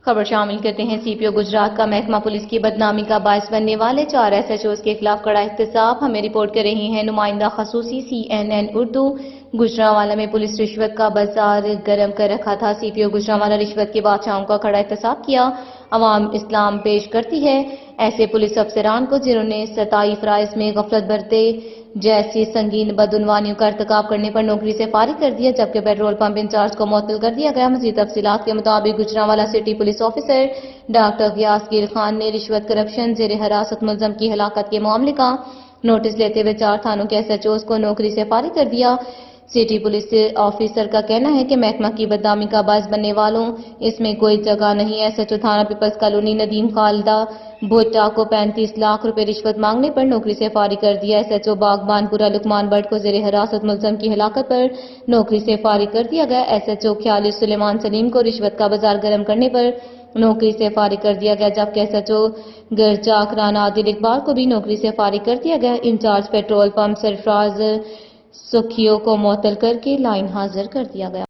خبر شامل کرتے ہیں سی پی او گجرات کا محکمہ پولیس کی بدنامی کا باعث بننے والے 4 ایس ایچ اوز کے خلاف کڑا احتساب. ہمیں رپورٹ کر رہی ہیں نمائندہ خصوصی CNN اردو. گجرانوالہ میں پولیس رشوت کا بازار گرم کر رکھا تھا. سی پی او گجرانوالہ رشوت کے بادشاہوں کا کڑا احتساب کیا. عوام اسلام پیش کرتی ہے ایسے پولیس افسران کو جنہوں نے سطحی فرائض میں غفلت برتے جیسی سنگین بدعنوانیوں کا ارتکاب کرنے پر نوکری سے فارغ کر دیا، جبکہ پیٹرول پمپ انچارج کو معطل کر دیا گیا. مزید تفصیلات کے مطابق Gujranwala city police officer doctor Ghayas Gill Khan نے رشوت کرپشن زیر حراست ملزم کی ہلاکت کے معاملے کا نوٹس لیتے ہوئے 4 تھانوں کے ایس ایچ اوز کو نوکری سے فارغ کر دیا. سٹی پولیس آفیسر کا کہنا ہے کہ محکمہ کی بدنامی کا باعث بننے والوں اس میں کوئی جگہ نہیں. ایس ایچ او تھانہ پیپلز کالونی ندیم خالدہ بھٹا کو 35 لاکھ روپے رشوت مانگنے پر نوکری سے فارغ کر دیا. ایس ایچ او باغبان پورہ لقمان بٹ کو زیر حراست ملزم کی ہلاکت پر نوکری سے فارغ کر دیا گیا. ایس ایچ او کھیالی سلیمان سلیم کو رشوت کا بازار گرم کرنے پر نوکری سے فارغ کر دیا گیا، جبکہ ایس ایچ او گرچاک رانا عادل اقبال کو بھی نوکری سے فارغ کر دیا گیا. انچارج پیٹرول پمپ سرفراز سکھیو کو معطل کر کے لائن حاضر کر دیا گیا.